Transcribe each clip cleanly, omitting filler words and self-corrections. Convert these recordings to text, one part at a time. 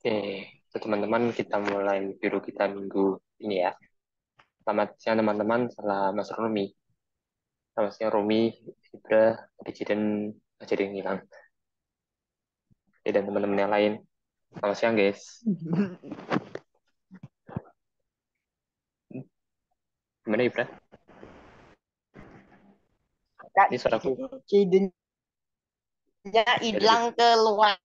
Teman-teman kita mulai biru kita minggu ini ya. Selamat siang teman-teman, salam Mas Rumi. Selamat siang Rumi, Ibra, Dijiden, jadi hilang. Dan teman-teman yang lain. Selamat siang guys. Gimana Ibra? Kak, Ini suaraku. jadinya Ya, jadi, hilang ke luar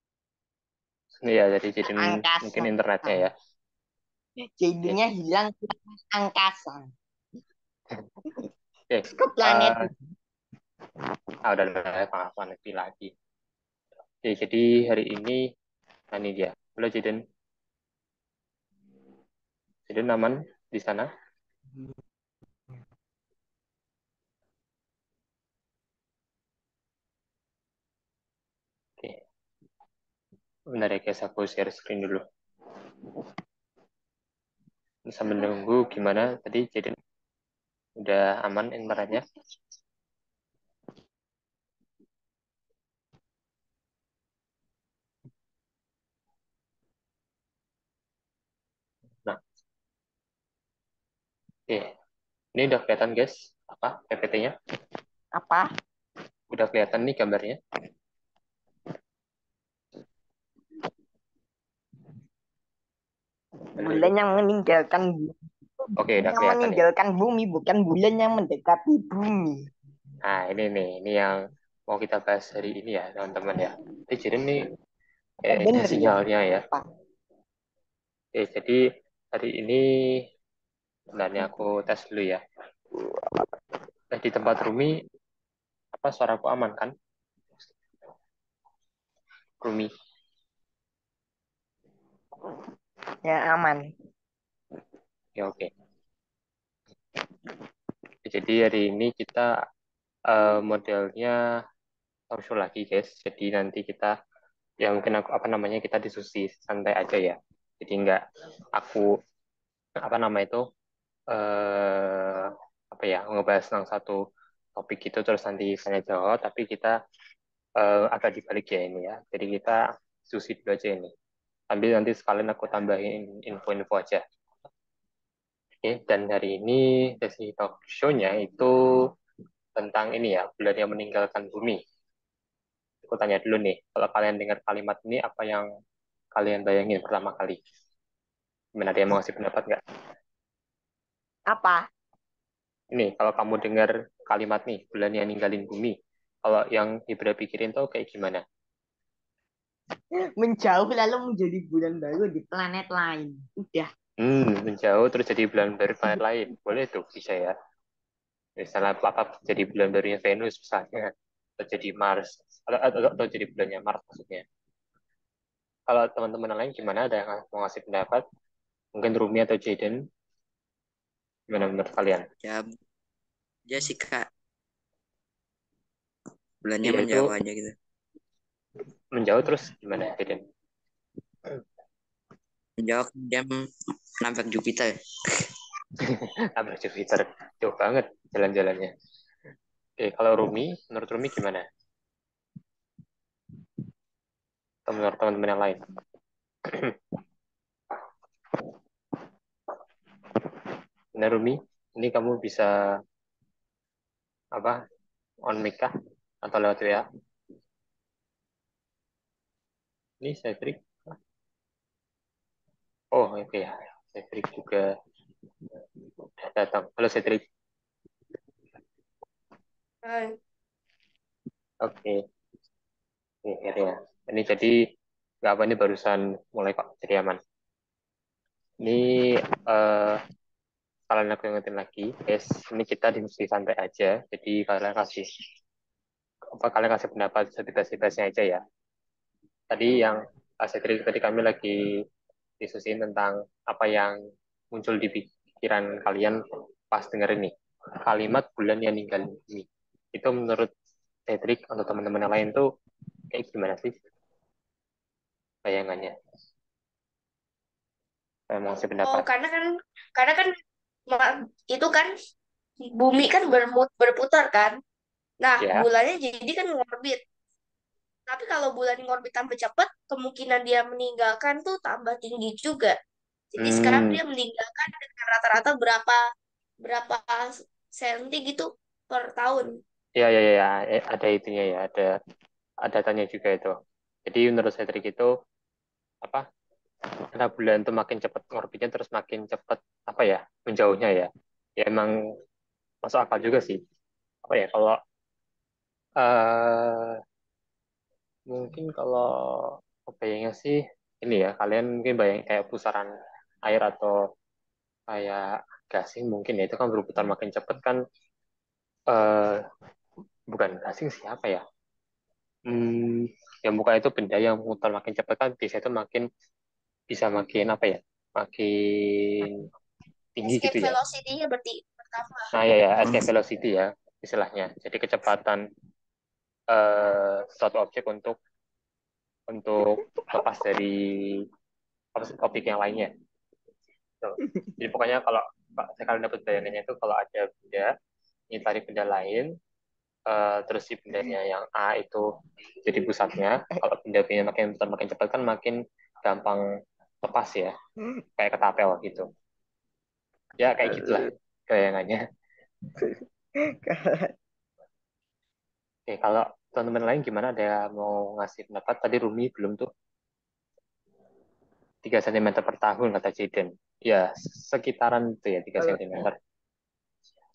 ya, jadi mungkin angkasa. internetnya ya. Oke, Jadinya hilang ke angkasa. oke. Ke planet. Udah pengalaman lagi. Oke, jadi hari ini, nah ini dia. Halo Jiden aman di sana? Oke, bentar ya guys, aku share screen dulu. Sambil menunggu gimana tadi Jiden udah aman internetnya? Nah, oke. Ini udah kelihatan guys, apa PPT-nya? Apa? Udah kelihatan nih gambarnya. Halo, Bulan halo. yang meninggalkan bumi. Oke, Bulan udah yang kelihatan ya. meninggalkan bumi, bukan bulan yang mendekati bumi. Nah, ini nih, ini yang mau kita bahas hari ini ya, teman-teman ya. Jadi nih Ya, ada bener ya. sinyalnya ya. Apa? Jadi hari ini sebenarnya aku tes dulu ya. Di tempat Rumi, apa suaraku aman kan? Rumi. Ya, aman. Ya oke. Jadi hari ini kita modelnya talkshow lagi guys. Jadi nanti kita ya mungkin aku apa namanya kita diskusi santai aja ya. Jadi nggak aku apa nama itu eh apa ya ngebahas tentang satu topik itu terus nanti tanya jawab tapi kita agak dibalik ya ini ya. Jadi kita diskusi dulu aja ini. Sambil nanti sekalian aku tambahin info-info aja. Oke, dan hari ini sesi talk show-nya itu tentang ini ya, bulan yang meninggalkan bumi. Aku tanya dulu nih, kalau kalian dengar kalimat ini, apa yang kalian bayangin pertama kali? Gimana, ada yang mau ngasih pendapat nggak? Apa? Ini, kalau kamu dengar kalimat nih, bulan yang ninggalin bumi, kalau yang Ibra pikirin tuh kayak gimana? Menjauh lalu menjadi bulan baru di planet lain. Udah. Menjauh terus jadi bulan baru planet lain. Boleh tuh, bisa ya. Misalnya apa jadi bulan barunya Venus misalnya, atau jadi Mars, atau jadi bulannya Mars maksudnya. Kalau teman-teman yang lain gimana? Ada yang mau ngasih pendapat? Mungkin Rumi atau Jaden, gimana menurut kalian? Ya, ya sih Kak, bulannya Iya itu menjauh aja gitu. menjauh terus gimana Jaden? Menjauh kemudian nampak Jupiter. Tabrak Jupiter, jauh banget jalan-jalannya. Oke, kalau Rumi, menurut Rumi gimana? Atau menurut teman-teman yang lain? Benar Rumi, ini kamu bisa apa on mic kah? Atau lewat WA? Ini Cedric. Oh, oke ya. Cedric juga datang. Halo Cedric. Hai. Oke, oke ya. Ini jadi nggak apa ini barusan mulai kok jadi aman. Ini eh, kalian aku ingetin lagi, guys. Ini kita diskusi santai aja. Jadi kalian kasih pendapat sebebas-bebasnya aja ya. Tadi yang Cedric tadi kami lagi diskusiin tentang apa yang muncul di pikiran kalian pas denger ini. Kalimat bulan yang ninggalin bumi. Itu menurut Cedric atau teman-teman yang lain tuh kayak gimana sih bayangannya? Saya mau kasih Oh, pendapat. karena kan itu kan bumi kan berputar kan. Nah, Ya, bulannya jadi kan ngorbit. Tapi kalau bulan ngorbit tambah cepat, kemungkinan dia meninggalkan tuh tambah tinggi juga. Jadi sekarang Hmm, dia meninggalkan dengan rata-rata berapa berapa senti gitu per tahun. ya, ya, ya, ya, ada itunya ya, ada tanya juga itu. Jadi menurut Cedric itu apa? Karena bulan itu makin cepat orbitnya terus makin cepat apa ya menjauhnya ya. Ya emang masuk akal juga sih. Apa ya kalau eh mungkin kalau kebayangnya sih ini ya kalian mungkin bayang kayak pusaran air atau kayak gasing mungkin ya itu kan berputar makin cepat kan eh bukan gasing siapa ya? Hmm, yang bukan itu benda yang muter makin cepat kan bisa itu makin bisa makin apa ya? Makin tinggi gitu Escape ya. velocity-nya berarti bertambah. Nah, ya, ya, escape velocity ya istilahnya. Jadi kecepatan suatu objek untuk lepas dari objek yang lainnya. Tuh. Jadi pokoknya kalau saya kalian dapat bayangannya itu kalau ada benda nyitari benda lain, terus si bendanya yang A itu jadi pusatnya. Kalau benda-benda makin cepat kan makin gampang lepas ya, kayak ketapel gitu. Ya kayak gitulah bayangannya. Oke, kalau teman-teman lain gimana? Ada mau ngasih pendapat? Tadi Rumi belum tuh 3 cm per tahun kata Jaden. Ya, sekitaran itu ya 3 Kalau cm.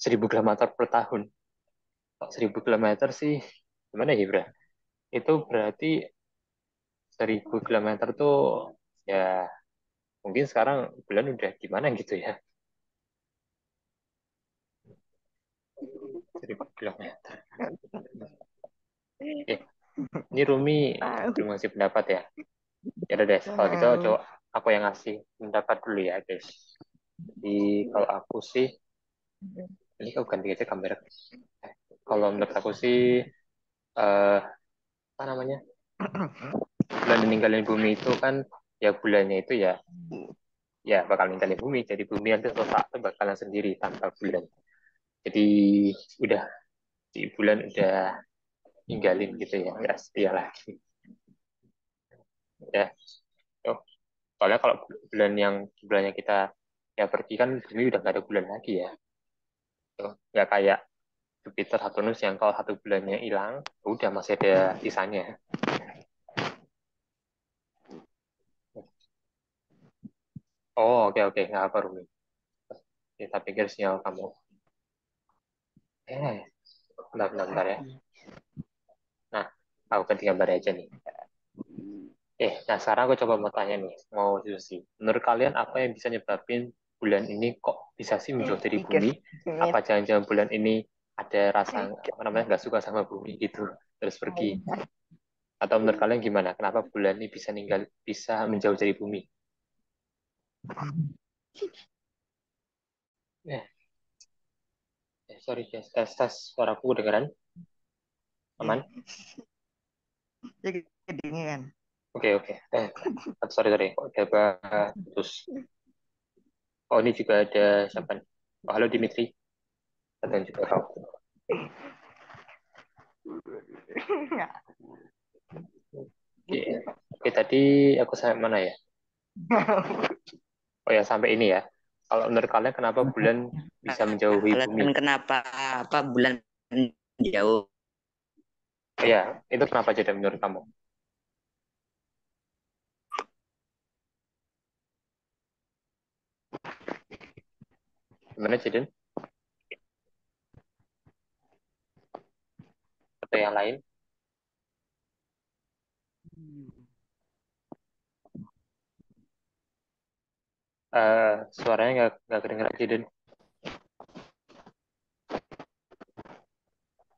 1.000 km per tahun. Kok 1.000 km sih gimana ya, Bro? Itu berarti 1.000 km tuh ya mungkin sekarang bulan udah gimana gitu ya. 1.000 km. Oke, ini Rumi tahu, belum ngasih pendapat ya. Ya udah deh, kalau gitu tahu. coba aku yang ngasih pendapat dulu ya, guys. Jadi kalau aku sih, ini kau ganti aja kamera. Kalau menurut aku sih, apa namanya, bulan meninggalin bumi itu kan, ya bulannya itu ya bakal ninggalin bumi. Jadi bumi nanti total itu bakalan sendiri tanpa bulan. Jadi udah di bulan udah ninggalin gitu ya, nggak setia lagi. Ya, tuh. Soalnya kalau bulannya kita ya pergi kan bumi udah nggak ada bulan lagi ya. Tuh. Nggak kayak Jupiter, Saturnus yang kalau satu bulannya hilang, udah masih ada sisanya. Oh, oke, oke, nggak apa Rumi. Kita pikir sinyal kamu. Bentar, bentar, bentar ya. Nah, aku ganti gambar aja nih. Nah sekarang aku coba mau tanya nih, mau diskusi. Menurut kalian apa yang bisa nyebabin bulan ini kok bisa sih menjauh dari Mikir, bumi? mikir. Apa jangan-jangan bulan ini ada rasa apa namanya nggak suka sama bumi gitu, terus pergi? Atau menurut kalian gimana? Kenapa bulan ini bisa menjauh dari bumi? Eh, sorry guys, tes tes suaraku kedengeran? Aman? Jadi kedinginan. Oke, oke. Sorry sorry, kok ada terus. Oh ini juga ada siapa nih? Oh, halo Dimitri, dan juga kau. Oke, oke tadi aku sampai mana ya? Oh ya sampai ini ya. Kalau menurut kalian kenapa bulan bisa menjauhi bumi? Alasan kenapa apa bulan jauh? Oh ya, itu kenapa jadi menurut kamu? Gimana Jaden? Atau yang lain? Suaranya nggak kedengeran Jaden.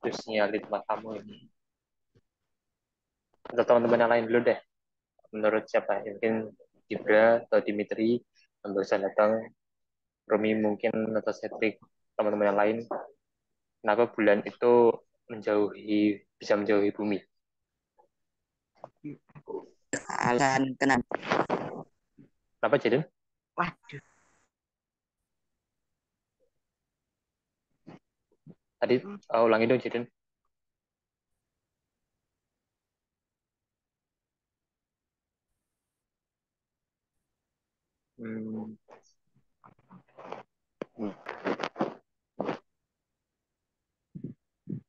Terus nyali tempat kamu ini. Atau teman-teman yang lain dulu deh. Menurut siapa? Mungkin Gibra atau Dimitri yang bisa datang. Romi mungkin atau Cedric teman-teman yang lain. Kenapa bulan itu bisa menjauhi bumi? Alasan kenapa? Kenapa Jaden? Waduh, Tadi ulangi dong Jaden. Hmm.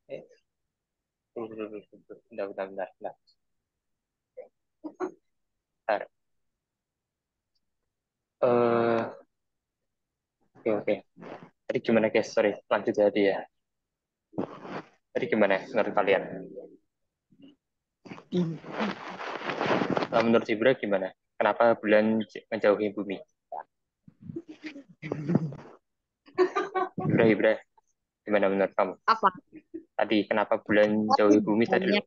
Eh, bentar. Bentar. Oke. Tadi gimana guys? Sorry, lanjut jadi ya. Tadi gimana menurut kalian? Kalau menurut Ibra gimana? Kenapa bulan menjauhi bumi? Ibra, gimana menurut kamu? Apa? Tadi kenapa bulan menjauhi bumi tadi Banyak. loh?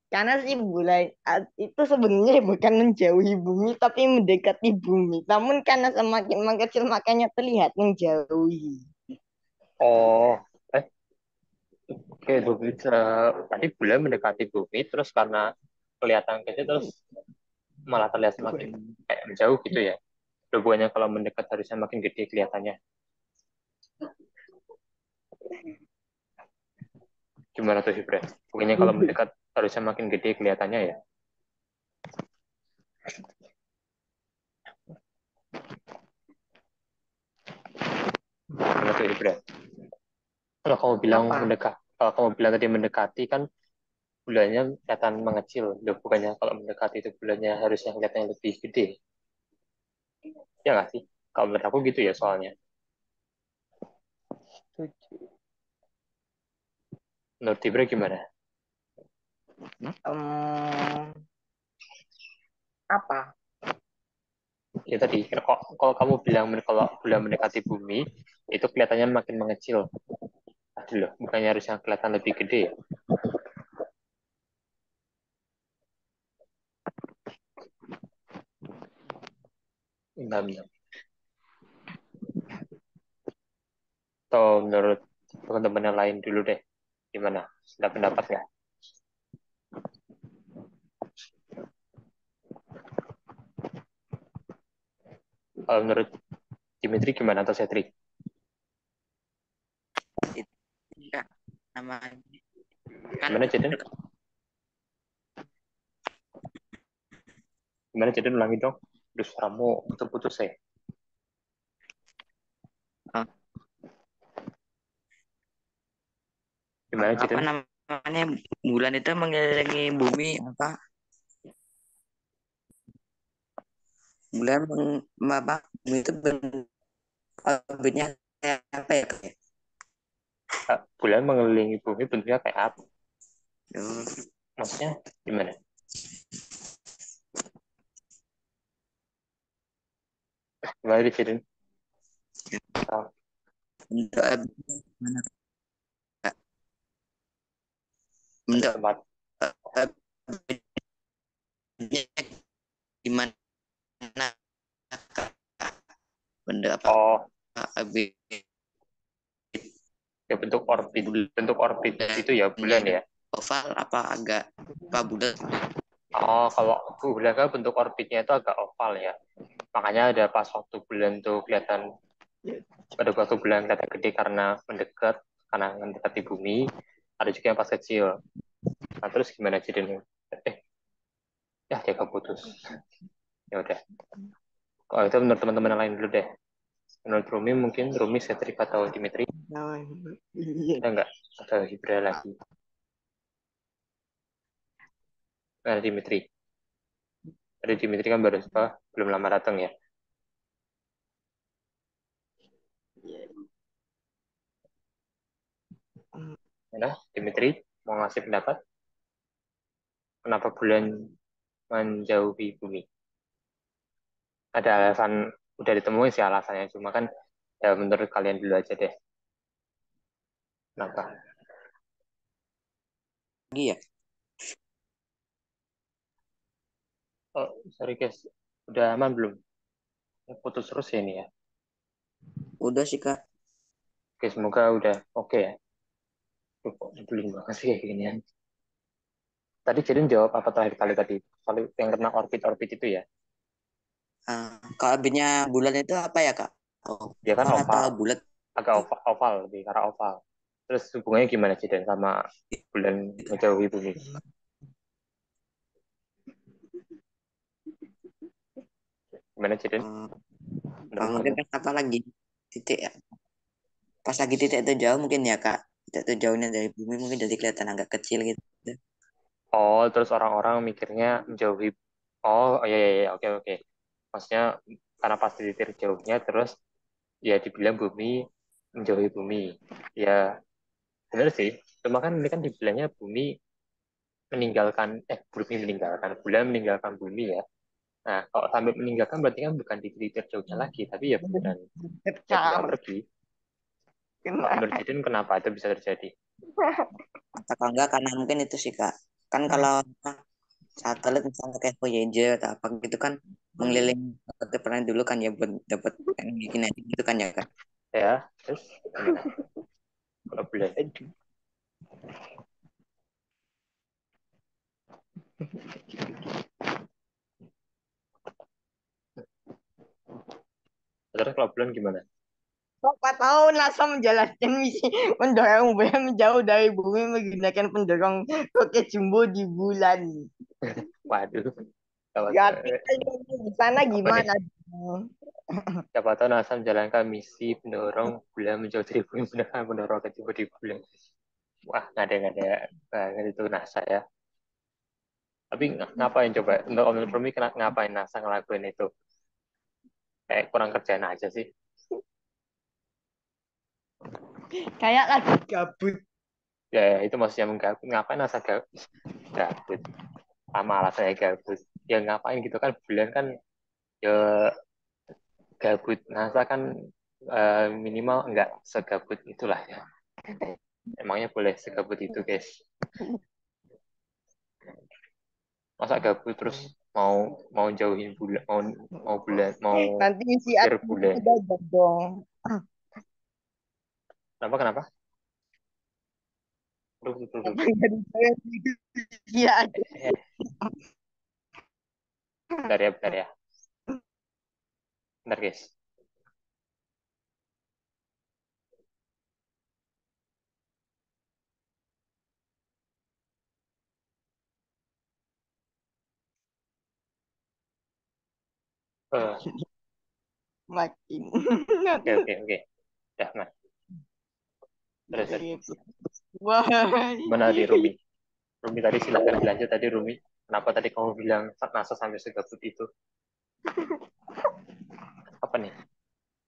Karena sih bulan itu sebenarnya bukan menjauhi bumi tapi mendekati bumi. Namun karena semakin mengecil makanya terlihat menjauhi. Oh, oke, bumi, tadi bulan mendekati bumi, terus karena kelihatan kecil, terus malah terlihat semakin kayak menjauh gitu ya. Hubungannya kalau mendekat harusnya makin gede kelihatannya. Gimana tuh Ibra? Pokoknya kalau mendekat harusnya makin gede kelihatannya ya. Gimana tuh Ibra? Kalau kamu bilang Apa? mendekat, kalau kamu bilang tadi mendekati kan bulannya kelihatan mengecil. Loh, bukannya kalau mendekati itu bulannya harusnya kelihatan lebih gede. Ya nggak sih? Kalau menurut aku gitu ya soalnya. Menurut Ibra gimana? Em, apa? Ya tadi, kalau kamu bilang kalau bulan mendekati bumi, itu kelihatannya makin mengecil. Aduh loh, bukannya harusnya kelihatan lebih gede ya? Enggak. Atau menurut teman-teman yang lain dulu deh. Gimana? Ada pendapat nggak? Kalau menurut Dimitri gimana atau Setri? Kak, namanya kan Gimana Jaden? Gimana Jaden ulangi dong? Terus suaramu putus-putus ya. eh, Gimana apa Jaden? namanya bulan itu mengelilingi bumi apa bulan apa bumi itu orbitnya kayak apa ya Kak? Bulan mengelilingi bumi bentuknya kayak apa? Duh, Maksudnya gimana? Gimana Jaden? Oh, bentuk gimana Kak? ada Bentuk tempat. orbitnya gimana Kak? Bentuk apa Oh, orbit ya bentuk orbit. Bentuk orbit itu ya bulannya bulan ya. oval apa agak apa bulat Oh, kalau bulan kan bentuk orbitnya itu agak oval ya. Makanya ada pas waktu bulan tuh kelihatan, pada waktu bulan kelihatan gede karena mendekat, karena mendekati bumi. Ada juga yang pas kecil. Nah, terus gimana jadi nih? Ya dia keputus. Ya udah. Kalau itu menurut teman-teman yang lain dulu deh. Menurut Rumi mungkin Rumi, Setrik atau Dimitri. Ada nggak? Ada Hibra lagi. Ada Dimitri. Ada Dimitri kan baru belum lama datang ya. Nah, Dimitri mau ngasih pendapat kenapa bulan menjauhi bumi? Ada alasan, udah ditemuin sih alasannya, cuma kan ya menurut kalian dulu aja deh. Kenapa? lagi ya Oh, sorry guys, udah aman belum? Putus terus ya ini ya. udah sih Kak Oke, semoga udah oke ya. Duh, kok nyebelin banget sih kayak gini ya. Tadi Jirin jawab apa terakhir kali tadi? Soal yang kena orbit-orbit itu ya. kalau orbitnya bulan itu apa ya Kak Dia kan oval atau oval, bulat agak oval, lebih ke arah oval. Terus hubungannya gimana Jirin sama bulan menjauhi bumi? Gimana Jadin? Menurut Mungkin kamu? kan apa lagi titik pas lagi titik itu jauh mungkin ya Kak. Titik itu jauhnya dari bumi mungkin jadi kelihatan agak kecil gitu. Oh, terus orang-orang mikirnya menjauhi. Oh, iya, iya, iya, oke, oke. Maksudnya karena pasti titik jauhnya, terus ya dibilang bumi menjauhi bumi. Ya, benar sih. Cuma kan ini kan dibilangnya bumi meninggalkan, bulan meninggalkan bumi ya. Nah, kalau sampai meninggalkan berarti kan bukan di titik jauhnya lagi, tapi ya beneran, ya beneran Kecam. pergi. Kalau Kena. menurut Jidin, kenapa itu bisa terjadi? Atau kalau enggak karena mungkin itu sih Kak. Kan kalau satelit misalnya kayak Voyager atau apa gitu kan mengelilingi pernah dulu kan ya buat dapat energi kinetik gitu kan ya Kak. Ya, terus gimana? Kalau bulan? Terus kalau bulan gimana? Berapa tahun NASA menjalankan misi mendorong bulan menjauh dari bumi menggunakan pendorong roket jumbo di bulan. Waduh, siapa Ya, tahu, di sana apa nih? gimana? Siapa tahu NASA menjalankan misi pendorong bulan menjauh dari bumi menggunakan pendorong ketiga di bulan. Wah, nggak ada banget itu NASA ya. Tapi ngapain coba? Untuk Om Rumi, ngapain NASA ngelakuin itu? Kayak kurang kerjaan aja sih. Kayak lagi gabut. Ya, ya, itu maksudnya menggabut. Ngapain NASA gabut? Sama alasannya gabut. Ya ngapain gitu kan, bulan kan ya gabut. NASA kan minimal nggak segabut itulah ya. Emangnya boleh segabut itu, guys? Masa gabut terus mau mau jauhin bulan, mau Nanti misi usir Artemis bulan. udah dong. Kenapa, kenapa? Duh, duh, duh, duh, Apa duh. dari saya ya Eh, bentar ya, bentar ya. Bentar, guys. Oke, makin. oke, oke, oke. Udah, nah. Terus. Wah. Gimana di Rumi? Rumi tadi silahkan dilanjut tadi, Rumi. Kenapa tadi kamu bilang NASA sampai segabut itu? Apa nih?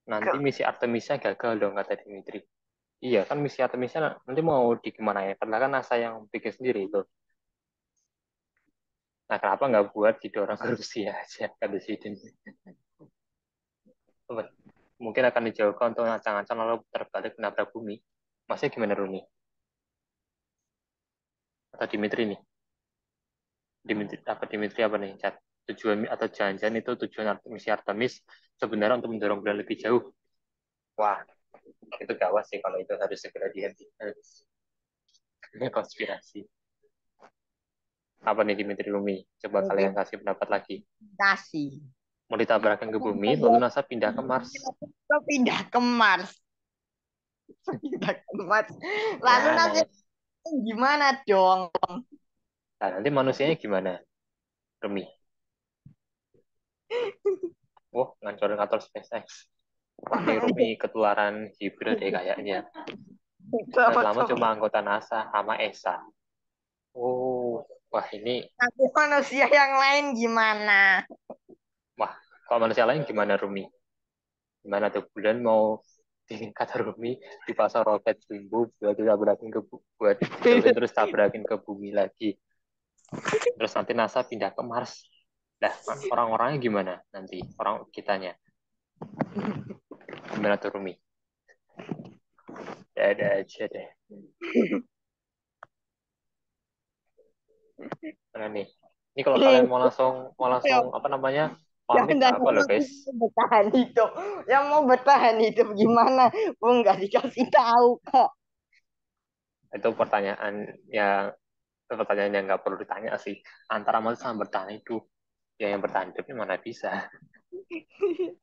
Nanti misi Artemisnya gagal dong, kata Dimitri. Iya, kan misi Artemisnya nanti mau di gimana ya? Karena kan NASA yang bikin sendiri itu. Nah, kenapa nggak buat didorong ke Rusia aja, kata Zidane. Mungkin akan dijauhkan untuk ancang-ancang lalu terbalik menabrak bumi. Masnya gimana, Rumi? Atau Dimitri nih? Dimitri apa nih, Chat? Tujuan atau jangan-jangan itu tujuan misi Artemis sebenarnya untuk mendorong bulan lebih jauh. Wah, itu gawat sih kalau itu harus segera dihentikan. Ini konspirasi. Apa nih Dimitri Rumi? Coba kalian kasih pendapat lagi. Kasih. Mau ditabrakan ke bumi, lalu NASA pindah ke Mars. Kita pindah ke Mars. Pindah ke Mars. Lalu Nah, nanti nah, gimana dong? nah, nanti manusianya gimana, Rumi? Wah, ngancur-ngancur SpaceX. Wah, ini Rumi ketularan hibrid deh kayaknya. Lama cuma anggota NASA sama ESA. Oh, wah ini, Tapi manusia yang lain gimana? wah, kalau manusia lain gimana, Rumi? Gimana tuh bulan mau diangkat Rumi di pasar roket Jumbo buat tabrakin buat jauhin terus tabrakin ke bumi lagi. Terus nanti NASA pindah ke Mars. Nah, orang-orangnya gimana nanti? Orang kitanya. Gimana tuh, Rumi? Ya ada aja deh. Mana nih? Ini kalau kalian mau langsung apa namanya? Pamit Jangan nggak apa loh, guys? mau bertahan hidup. Yang mau bertahan hidup gimana? Oh, nggak dikasih tahu kok. Itu pertanyaan yang nggak perlu ditanya sih. Antara mati sama bertahan hidup. Ya yang bertahan hidupnya mana bisa.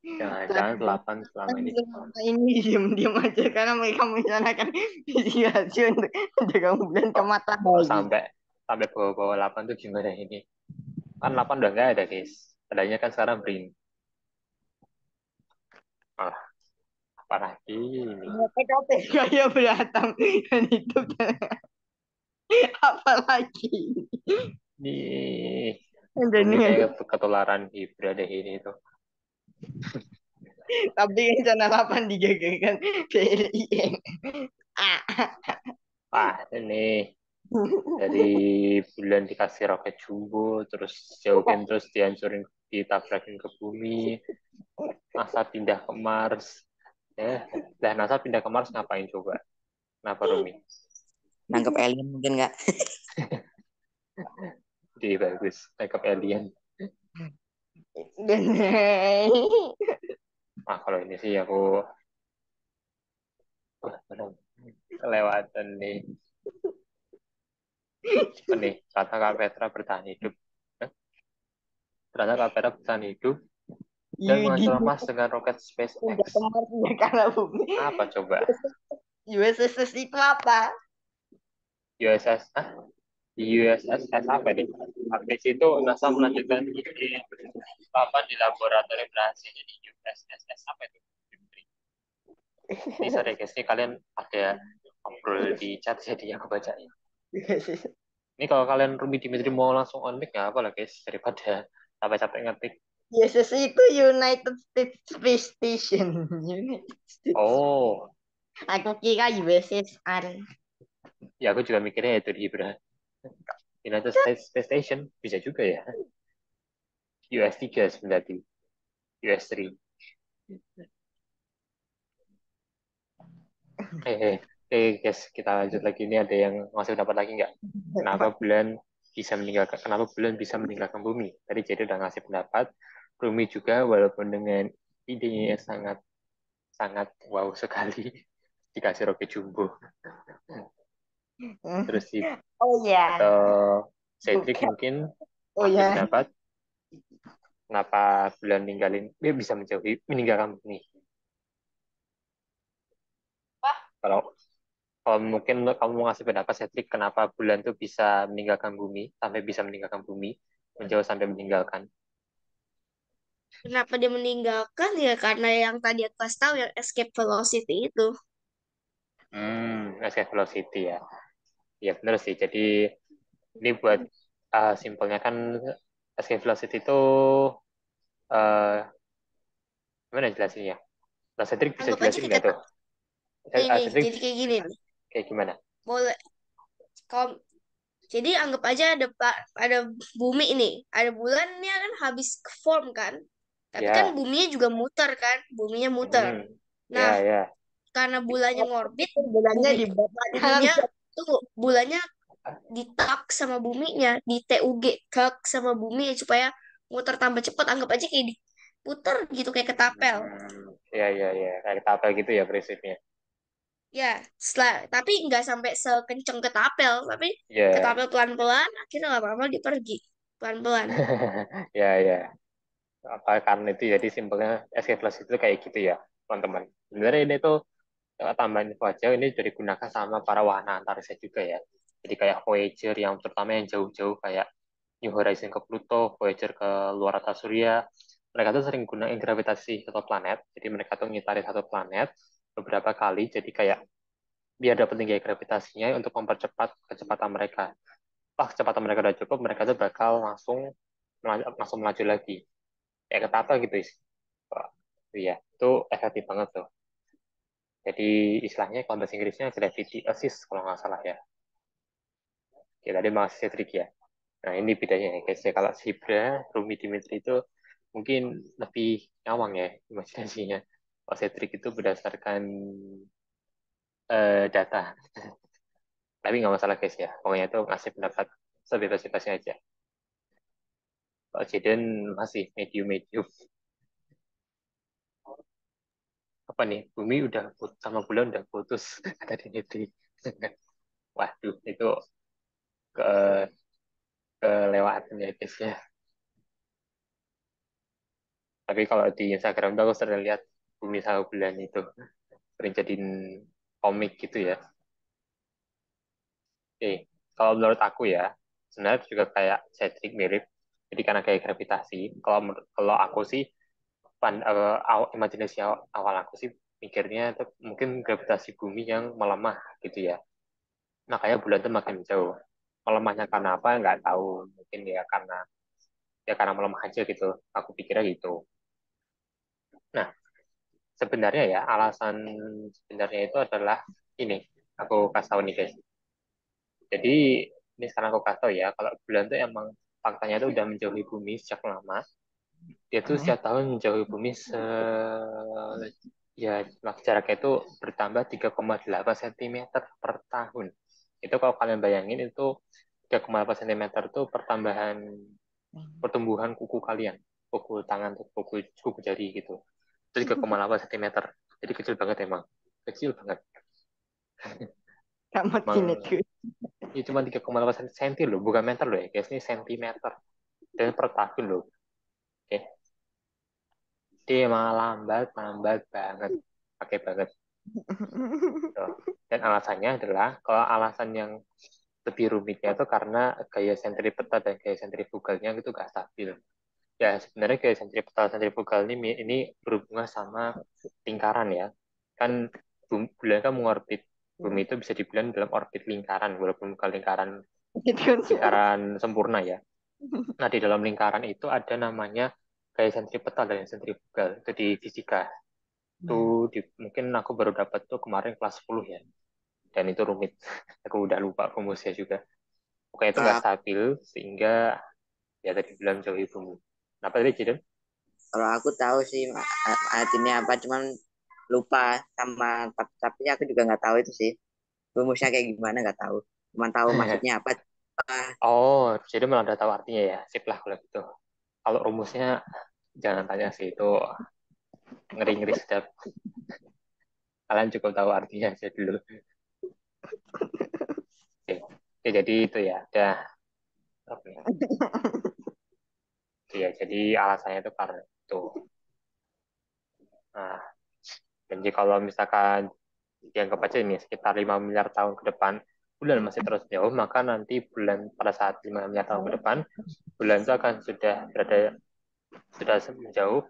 Jangan-jangan Tapi delapan selama ini. selama ini diam-diam aja karena mereka merencanakan misi hasil untuk menjaga bulan ke Kok, kok matahari. sampai sampai bawa-bawa 8 tuh gimana ini? Kan 8 udah nggak ada, guys. Adanya kan sekarang Brin. Ah, apalagi ini. Ya, PKP kayak beratam dan itu apalagi Nih, dan ini kayak ketularan Hibra deh ini tuh. tapi rencana 8 digagalkan PLIN. Ah. Wah, ini dari bulan dikasih roket jumbo, terus jauhin, terus dihancurin, ditabrakin ke bumi. NASA pindah ke Mars. Lah NASA pindah ke Mars ngapain coba? Kenapa Rumi? Nangkep alien mungkin nggak? Jadi bagus, nangkep alien. Dan Nah, kalau ini sih aku belum kelewatan nih. Apa nih? Kata Kak Petra bertahan hidup. Ternyata Kak Petra bertahan hidup dan Yudi menghancurkan Mars dengan roket SpaceX. udah kemar ya karena bumi. Apa coba? USS itu apa? USS, USS apa nih? Habis itu NASA melanjutkan uji papan di laboratorium rahasia jadi USS apa itu? Ini sorry guys, ini kalian ada ngobrol di chat jadi aku bacain. Ini kalau kalian Rumi Dimitri mau langsung on mic ya apa lah guys daripada capek-capek ngetik. USS itu United States Space Station. United States. Oh, Aku kira USSR. ya aku juga mikirnya itu di Ibra. United States Space Station bisa juga ya. US 3 sebenarnya. US 3. Guys, kita lanjut lagi. Ini ada yang masih dapat lagi nggak? Kenapa bulan bisa meninggalkan bumi? Tadi jadi udah ngasih pendapat. Rumi juga, walaupun dengan idenya yang sangat sangat wow sekali, dikasih roket jumbo. Terus si Oh ya, atau Cedric bukan. mungkin Oh masih ya, pendapat kenapa bulan dia bisa meninggalkan bumi. Kalau kalau mungkin kamu mau ngasih pendapat Cedric kenapa bulan tuh bisa meninggalkan bumi sampai bisa meninggalkan bumi menjauh sampai meninggalkan. Kenapa dia meninggalkan ya karena yang tadi aku kasih tahu yang escape velocity itu. Escape velocity ya. Ya benar sih. Jadi ini buat simpelnya kan escape velocity itu uh, gimana jelasinnya? Nah, Cedric bisa Anggap aja jelasin kayak nggak kata tuh? nih, Cedric jadi kayak gini nih. kayak gimana? Boleh kalau jadi anggap aja ada bumi ini, ada bulan ini kan habis form kan. Tapi kan Ya, buminya juga muter kan, buminya muter. Nah, ya, ya. karena bulannya ngorbit, bulannya bumi di dalam. buminya tunggu, bulannya ditak sama buminya, di TUG tak sama bumi supaya muter tambah cepat. Anggap aja kayak diputer gitu kayak ketapel. Ya, ya, ya. Kayak tapel gitu ya prinsipnya. Ya, tapi nggak sampai sekenceng ketapel, tapi Ya, ketapel pelan-pelan, akhirnya lama-lama dia pergi pelan-pelan. ya, ya. Apa karena itu jadi simpelnya escape velocity itu kayak gitu ya, teman-teman. Sebenarnya ini tuh tambahan info aja ini juga digunakan sama para wahana antariksa juga ya. Jadi kayak Voyager yang terutama yang jauh-jauh kayak New Horizon ke Pluto, Voyager ke luar tata surya. Mereka tuh sering gunain gravitasi satu planet. Jadi mereka tuh ngitarin satu planet beberapa kali. Jadi kayak biar dapat tinggi gravitasinya untuk mempercepat kecepatan mereka. Pas kecepatan mereka udah cukup, mereka tuh bakal langsung melaju lagi. Kayak ketapa gitu sih. Iya, itu efektif banget tuh. Jadi istilahnya kalau bahasa Inggrisnya gravity assist kalau nggak salah ya. Ya tadi masih trik ya. Nah ini bedanya ya guys. Ya, kalau Zebra, Rumi Dimitri itu mungkin lebih ngawang ya imajinasinya. Kalau Cedric itu berdasarkan data. Tapi nggak masalah guys ya. Pokoknya itu ngasih pendapat sebebas-bebasnya aja. Kalau Jaden masih medium-medium. Apa nih? Bumi udah sama bulan udah putus. Kata Dimitri. Waduh, itu ke kelewatan ya guys ya. Tapi kalau di Instagram tuh aku sering lihat bumi sama bulan itu sering jadiin komik gitu ya. Oke, kalau menurut aku ya, sebenarnya juga kayak Cedric mirip. Jadi karena kayak gravitasi. Kalau aku sih imajinasi awal aku sih mikirnya itu mungkin gravitasi bumi yang melemah gitu ya. Makanya bulan itu makin jauh. Melemahnya karena apa? Nggak tahu. Mungkin ya karena melemah aja gitu. Aku pikirnya gitu. Nah, sebenarnya ya alasan sebenarnya itu adalah ini. Aku kasih tahu nih guys. Jadi ini sekarang aku kasih tahu ya. Kalau bulan itu emang faktanya itu udah menjauhi bumi sejak lama. Dia tuh setiap tahun menjauhi bumi ya jaraknya itu bertambah 3,8 cm per tahun. Itu kalau kalian bayangin itu 3,8 cm itu pertumbuhan kuku kalian, kuku tangan, kuku jari gitu. Itu 3,8 cm. Jadi kecil banget emang. Kecil banget. Kamu Emang tinetku. ini cuma 3,8 cm loh, bukan meter loh ya guys, ini sentimeter. Dan per tahun loh. Oke. Dia emang lambat banget. Pakai banget. Tuh. Dan alasannya adalah, kalau alasan yang lebih rumitnya itu karena gaya sentripetal dan gaya sentrifugalnya itu gak stabil. Ya, sebenarnya gaya sentrifugal ini berhubungan sama lingkaran ya. Kan bulan kan mengorbit bumi itu bisa dibilang dalam orbit lingkaran, walaupun bukan lingkaran Itu kan lingkaran sempurna ya. Nah, di dalam lingkaran itu ada namanya gaya sentripetal dan sentrifugal. Itu di fisika. Mungkin aku baru dapat tuh kemarin kelas 10 ya. Dan itu rumit. Aku udah lupa rumusnya juga. Pokoknya itu nggak Kalau stabil, sehingga ya tadi bilang jauhi bumi. Kenapa tadi, Jiden? kalau aku tahu sih artinya apa, cuman lupa sama tapi aku juga nggak tahu itu sih. Rumusnya kayak gimana nggak tahu. Cuman tahu maksudnya apa. Ah, Oh, jadi malah udah tahu artinya ya. Sip lah kalau gitu. Kalau rumusnya jangan tanya sih, itu ngeri-ngeri sedap. Kalian cukup tahu artinya aja dulu. Oke, oke, jadi itu ya. Udah. Oke. Ya, jadi alasannya itu karena itu. Nah, jadi kalau misalkan dianggap aja ini sekitar 5 miliar tahun ke depan, bulan masih terus jauh, maka nanti bulan pada saat 5 miliar tahun ke depan, bulan itu akan sudah menjauh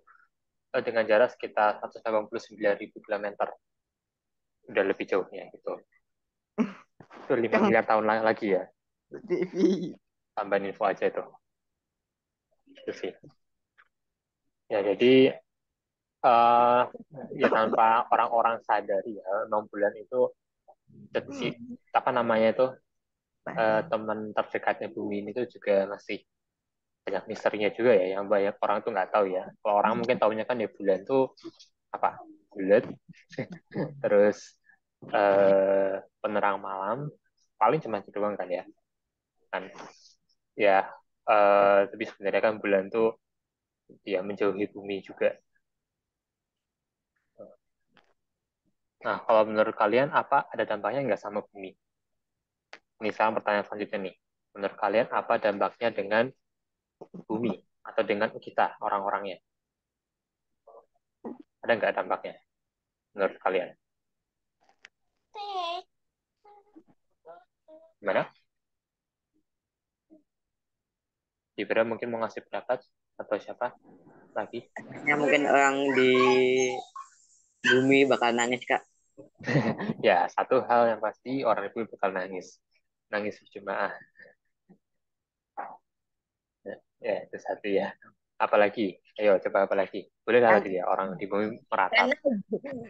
dengan jarak sekitar 189.000 kilometer. Udah lebih jauhnya gitu. Itu 5 kamu miliar tahun lagi ya. TV. Tambahin info aja itu. Itu sih. Ya, jadi uh, ya tanpa orang-orang sadari ya, 6 bulan itu apa namanya itu teman terdekatnya bumi ini tuh juga masih banyak misterinya juga ya, yang banyak orang tuh nggak tahu ya. Kalau orang mungkin tahunya kan ya bulan tuh apa, bulat, terus penerang malam, paling cuma itu doang kan ya. Kan ya, tapi sebenarnya kan bulan tuh ya menjauhi bumi juga. Nah, kalau menurut kalian apa ada dampaknya nggak sama bumi? Ini sekarang pertanyaan selanjutnya nih. Menurut kalian apa dampaknya dengan bumi atau dengan kita orang-orangnya? Ada nggak dampaknya menurut kalian? Gimana? Ibra mungkin mau ngasih pendapat atau siapa lagi? ya mungkin orang di bumi bakal nangis kak. Ya, satu hal yang pasti orang itu bakal nangis. Nangis berjemaah. Ya, itu satu ya. Apalagi? Ayo, coba apa lagi? Boleh nggak lagi ya orang di bumi meratap? Karena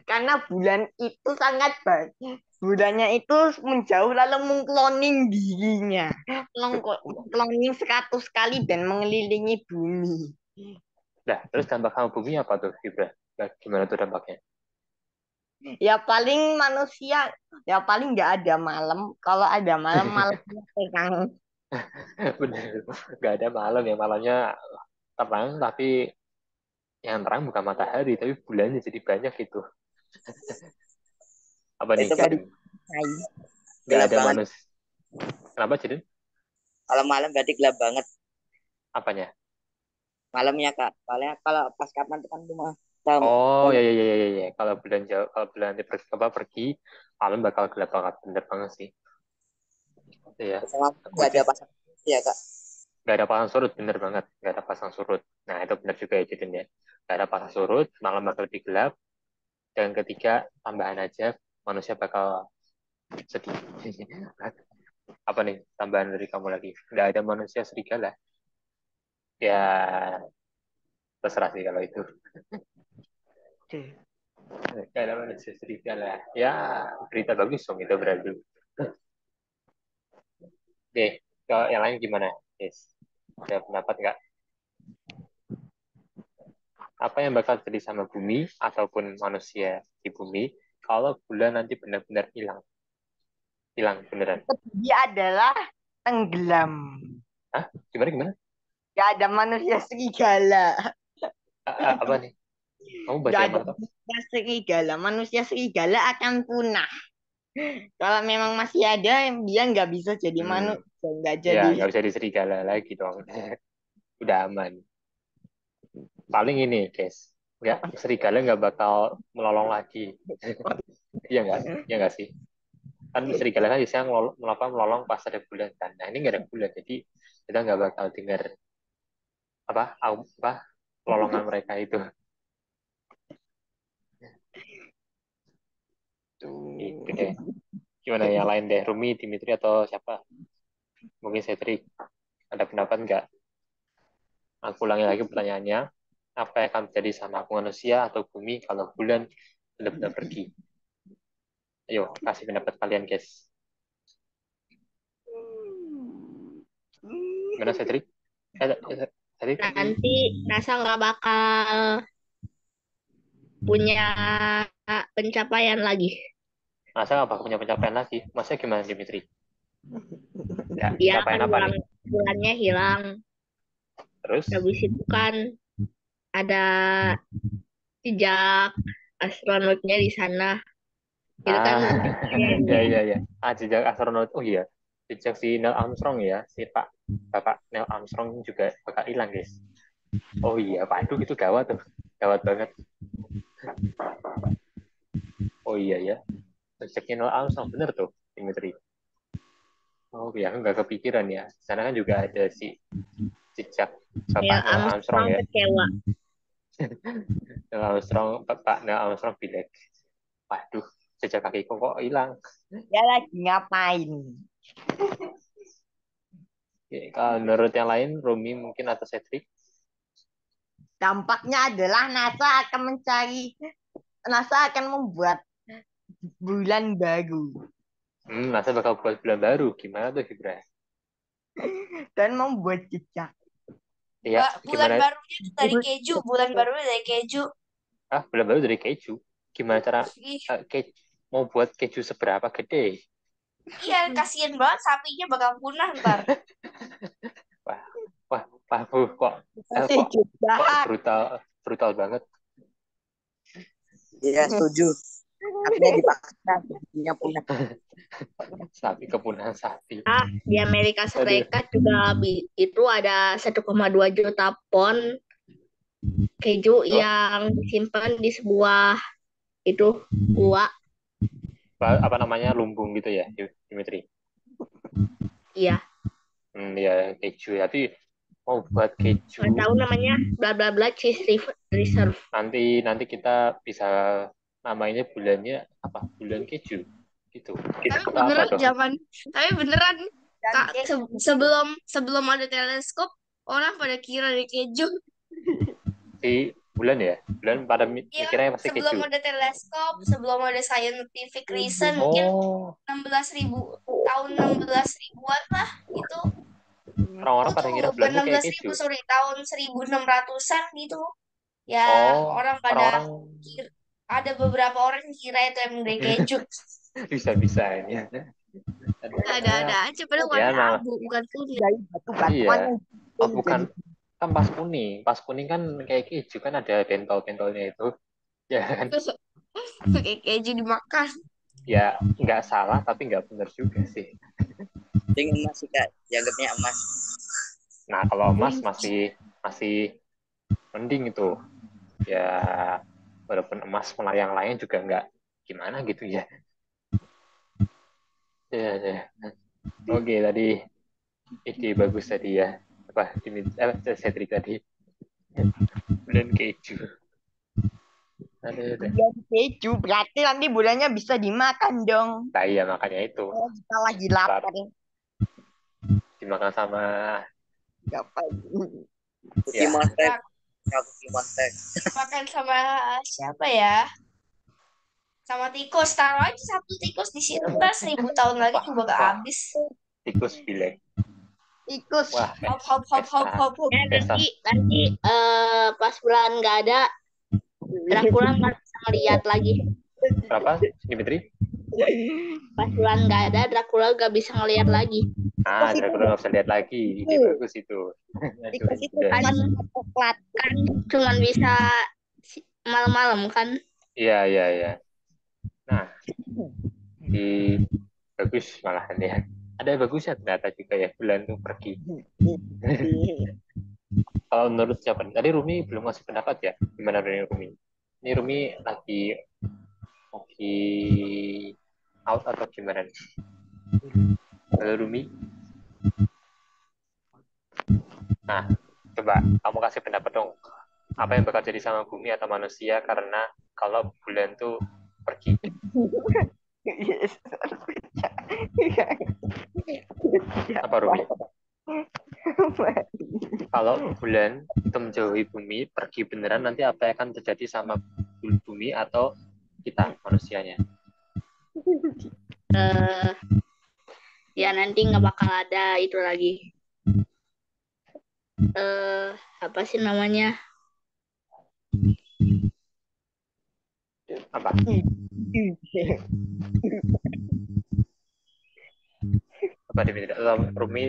karena bulan itu sangat baik. Bulannya itu menjauh lalu mengkloning dirinya. Cloning 100 kali dan mengelilingi bumi. Nah, terus dampak sama bumi apa tuh, Ibra? Nah, gimana tuh dampaknya? Ya paling manusia, ya paling nggak ada malam. Kalau ada malam, malamnya pegang. Bener, nggak ada malam ya. Malamnya terang, tapi yang terang bukan matahari, tapi bulannya jadi banyak gitu. Apa nih, Itu Dari Ciden? Nggak gelap ada banget. manusia. Kenapa, Ciden? Kalau malam berarti gelap banget Apanya? malamnya kak. Soalnya kalau pas kapan itu kan cuma Oh, ya, ya, ya, ya, ya. Kalau bulan nanti pergi, malam bakal gelap banget. Bener banget sih. Iya. sama Aku nggak aja ada pasang ya kak. nggak ada pasang surut, bener banget. Nggak ada pasang surut. Nah, itu bener juga ya, Ciden ya. nggak ada pasang surut, malam bakal lebih gelap. Dan ketiga, tambahan aja, manusia bakal sedih. Apa nih tambahan dari kamu lagi? Nggak ada manusia serigala. Ya, terserah sih kalau itu. Nggak ada manusia serigala. Ya, berita bagus dong itu berarti. Oke, ke yang lain gimana? Yes. Ada pendapat nggak? Apa yang bakal terjadi sama bumi ataupun manusia di bumi kalau bulan nanti benar-benar hilang? Hilang beneran. Dia adalah tenggelam. Hah? Gimana? Gak ada manusia serigala. Apa nih? Kamu baca Gak yang ada mana tuh? manusia serigala. Manusia serigala akan punah. Kalau memang masih ada, dia nggak bisa jadi Hmm, manusia, nggak ya jadi. nggak bisa di serigala lagi dong. Udah aman. Paling ini, guys. Nggak, serigala nggak bakal melolong lagi. Iya nggak? Iya nggak sih? Kan serigala kan biasanya melolong pas ada bulan kan. Nah ini nggak ada bulan, jadi kita nggak bakal dengar apa lolongan mereka itu. Itu deh. Gimana yang lain deh? Rumi, Dimitri atau siapa? Mungkin Cedric. Ada pendapat nggak? Aku ulangi lagi pertanyaannya. Apa yang akan terjadi sama manusia atau bumi kalau bulan benar-benar pergi? Ayo, kasih pendapat kalian, guys. Gimana, Cedric? Cedric? Nanti NASA nggak bakal punya pencapaian lagi. Masa nggak bakal punya pencapaian lagi? Masa gimana, Dimitri? Ya, Ya kan pencapaian apa nih? bulannya hilang. Terus? Habis itu kan ada jejak astronotnya di sana. Itu kan Ah, ya, pencapaiannya. ya, ya. Jejak astronot. Oh iya, jejak si Neil Armstrong ya, si Bapak Neil Armstrong juga bakal hilang, guys. Oh iya, Pak, itu gawat tuh. Gawat banget. Oh iya ya, jejaknya Neil Armstrong, bener tuh, Dimitri. Oh iya, nggak kepikiran ya. Di sana kan juga ada si jejak Bapak Neil Neil Armstrong Armstrong ya. kecewa. Neil Armstrong, Bapak Neil Armstrong bilang, waduh, jejak kakiku kok hilang. Dia lagi ngapain? Ya, kalau menurut yang lain, Rumi mungkin atau Cedric, Dampaknya adalah NASA akan membuat bulan baru NASA bakal buat bulan baru. Gimana tuh, Gibran? dan membuat jejak. Iya, Bulan gimana? barunya tuh dari keju. Bulan barunya dari keju. Bulan baru dari keju. Gimana cara Ih, mau buat keju seberapa gede? iya, kasihan banget sapinya bakal punah ntar. Wah, wah, kok, Masih kok jahat. brutal, brutal banget. Iya, setuju. Artinya dipaksa, jadinya punah. Sapi, kepunahan sapi. Di Amerika Aduh. Serikat juga itu ada 1,2 juta pon keju yang disimpan di sebuah itu gua. Apa namanya, lumbung gitu ya, Dimitri? Iya, Ya, keju. Tapi mau buat keju, nggak tahu namanya, bla bla bla cheese reserve. nanti kita bisa namanya bulannya apa? Bulan keju. Gitu. Tapi Apa beneran dong? tapi beneran Dan Kak, keju. sebelum ada teleskop orang pada kira di keju. Di bulan ya? Bulan pada Iya, mikirnya pasti sebelum keju. ada teleskop, sebelum ada scientific reason, mungkin Oh, 16.000 tahun 16 ribuan lah itu. orang-orang pada Tuh ngira bukan bulannya kayak 16.000, keju. sorry, tahun 1600-an gitu. Ya, Oh, orang pada orang-orang ada beberapa orang yang kira itu emang dari keju. bisa-bisa ini. Ada-ada aja, padahal Ya, warna nah, abu, bukan kuning. Dari batu batuan iya. yang Oh, bikin bukan. jadi Kan pas kuning kan kayak keju kan ada bentol-bentolnya itu. Ya kan? Terus kayak keju dimakan. Ya, nggak salah tapi nggak benar juga sih. Dengan emas sih, Kak. Dianggapnya emas. Nah, kalau emas masih mending itu. Ya, walaupun emas yang lain juga nggak gimana gitu ya. Ya, ya. Oke, tadi ide bagus tadi ya. Cedric tadi. Bulan keju. Ada. Bulan keju berarti nanti bulannya bisa dimakan dong. Nah iya makanya itu. Kalau kita lagi Ntar lapar. dimakan sama Apa? Cookie ya Monster, Mak- Cookie Monster. Makan sama siapa ya? Sama tikus. Taruh aja satu tikus di situ. Ntar 1000 tahun lagi wah juga gak wah habis. tikus bilek. Tikus. Wah Hop hop hop hop pesta hop hop. pesta Nanti pas bulan nggak ada, Dracula nggak bisa ngeliat lagi. berapa Dimitri? Pas bulan nggak ada, Dracula nggak bisa ngeliat lagi. Ah, Tikus itu Dracula nggak bisa lihat lagi. Ide bagus itu. Aduh, tikus itu udah. emas sama coklat. Kan cuman bisa malam-malam kan. Iya, iya, iya. Nah, di bagus malahan ya. Ada yang bagusnya ternyata juga ya bulan tuh pergi. Kalau menurut siapa nih? Tadi Rumi belum ngasih pendapat ya. Gimana dari Rumi? Ini Rumi lagi out atau gimana nih? Halo Rumi. Nah, coba kamu kasih pendapat dong. Apa yang bakal jadi sama bumi atau manusia karena kalau bulan tuh pergi? Apa Rumi? Kalau bulan itu menjauhi bumi, pergi beneran, nanti apa yang akan terjadi sama bumi atau kita manusianya? Eh, ya nanti nggak bakal ada itu lagi. Apa sih namanya? Apa? Apa Dimitri? Rumi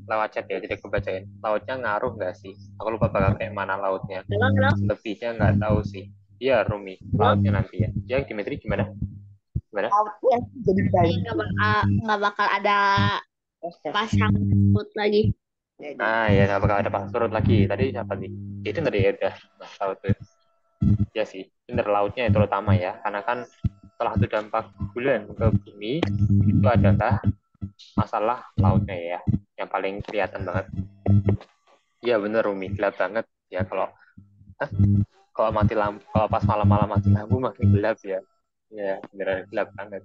lewat chat ya, tidak kebacain. Lautnya ngaruh nggak sih? Aku lupa bakal kayak mana lautnya. Halo, halo, Lebihnya nggak tahu sih. Iya Rumi, halo. lautnya nanti ya. Ya Dimitri gimana? Gimana? Lautnya jadi Nanti bayi. nggak bakal ada pasang laut lagi. Ah ya nggak bakal ada pasang surut lagi. Tadi siapa nih? Itu nggak ada ya udah. Nah, laut tuh. Ya sih, bener lautnya yang terutama ya. Karena kan salah satu dampak bulan ke bumi itu adalah masalah lautnya ya. Yang paling kelihatan banget. Iya bener Rumi, gelap banget ya kalau mati lampu, kalau pas malam-malam mati lampu makin gelap ya. Ya beneran gelap banget.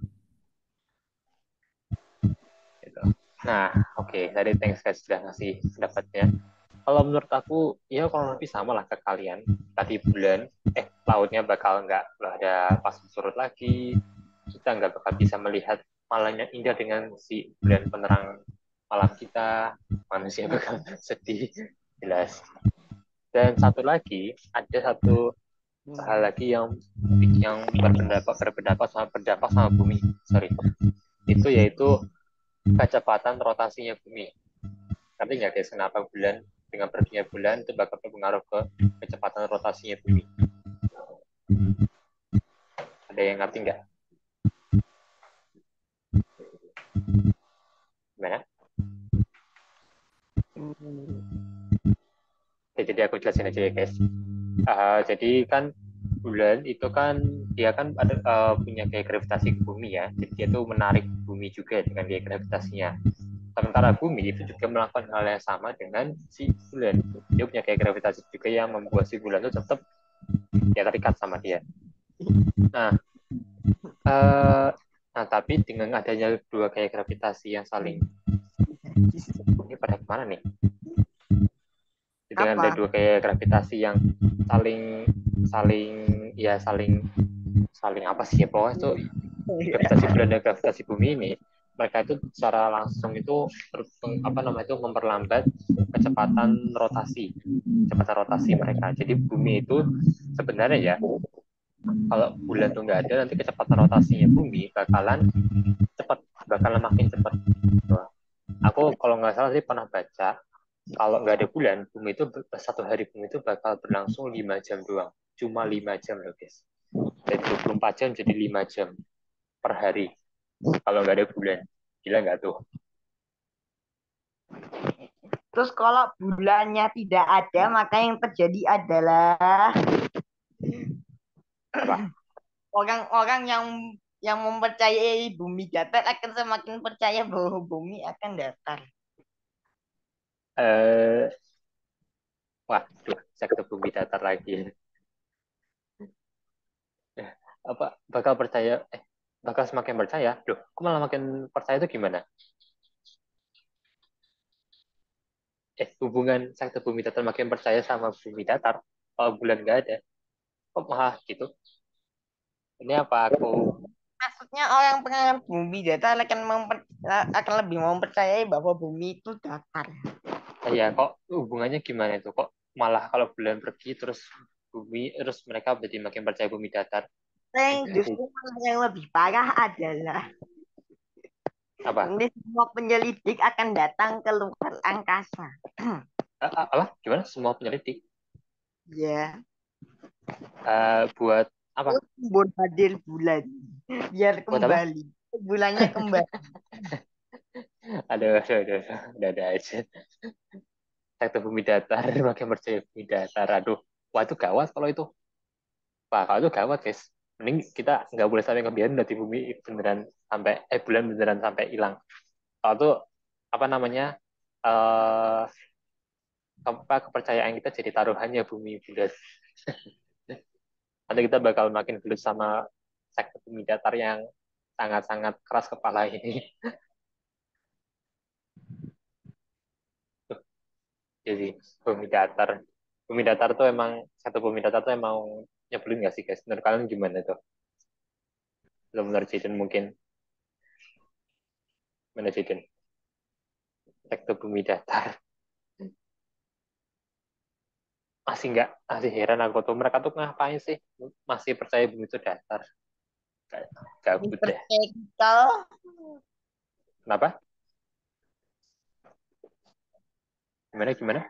Gitu. Nah, oke, tadi thanks guys sudah ngasih pendapatnya. Kalau menurut aku, ya kurang lebih sama lah ke kalian. Tadi bulan, lautnya bakal nggak ada pasang surut lagi. Kita nggak bakal bisa melihat malam yang indah dengan si bulan penerang malam kita. Manusia bakal sedih, jelas. Dan satu lagi, ada satu hal lagi yang berpendapat sama bumi. Sorry. Itu yaitu kecepatan rotasinya bumi. Ngerti nggak guys kenapa bulan dengan perginya bulan itu bakal berpengaruh ke kecepatan rotasinya bumi? Ada yang ngerti nggak? Gimana? Ya, jadi aku jelasin aja ya guys. Jadi kan bulan itu kan dia kan ada punya gaya gravitasi ke bumi ya. Jadi dia tuh menarik bumi juga dengan gaya gravitasinya. Sementara bumi itu juga melakukan hal yang sama dengan si bulan. Dia punya gaya gravitasi juga yang membuat si bulan itu tetap ya terikat sama dia. Nah, tapi dengan adanya dua gaya gravitasi yang saling ini pada kemana nih? Dengan ada dua gaya gravitasi yang saling saling ya saling saling apa sih ya pokoknya itu gravitasi bulan dan gravitasi bumi ini mereka itu secara langsung itu itu memperlambat kecepatan rotasi mereka. Jadi bumi itu sebenarnya ya kalau bulan tuh nggak ada nanti kecepatan rotasinya bumi bakalan makin cepat. Aku kalau nggak salah sih pernah baca kalau nggak ada bulan bumi itu satu hari bumi itu bakal berlangsung 5 jam doang, cuma 5 jam loh guys. Dari 24 jam jadi 5 jam per hari kalau nggak ada bulan. Gila nggak tuh? Terus kalau bulannya tidak ada, maka yang terjadi adalah Apa? orang-orang yang mempercayai bumi datar akan semakin percaya bahwa bumi akan datar. Eh, Waduh, sekte bumi datar lagi. Apa bakal semakin percaya? Loh, kok malah makin percaya itu gimana? Hubungan sekte bumi datar makin percaya sama bumi datar, kalau bulan nggak ada, kok malah gitu? Ini apa aku Maksudnya orang penganut bumi datar akan lebih mempercayai bahwa bumi itu datar. ya kok hubungannya gimana itu? Kok malah kalau bulan pergi terus mereka jadi makin percaya bumi datar? Justru malah yang lebih parah adalah Apa? nanti semua penyelidik akan datang ke luar angkasa. Apa? Gimana? Semua penyelidik Ya, buat apa? hadir bulan biar Buat apa? kembali. Bulannya kembali. Ada aja. Sektor bumi datar makin percaya bumi datar. Aduh, wah itu gawat kalau itu. Wah kalau itu gawat guys. Mending kita nggak boleh sampai ngebiarin dari bumi beneran sampai bulan beneran sampai hilang. Kalau itu apa namanya eh apa kepercayaan kita jadi taruhannya bumi bulat. Nanti kita bakal makin gelut sama sektor bumi datar yang sangat-sangat keras kepala ini. Jadi bumi datar tuh emang satu bumi datar tuh emang nyebelin nggak sih guys? Menurut kalian gimana tuh? Belum menurut Jaden mungkin mana Jaden? Sektor bumi datar masih heran aku tuh mereka tuh ngapain sih masih percaya bumi itu datar? Gabut deh. Percaya kita. Kenapa? Gimana?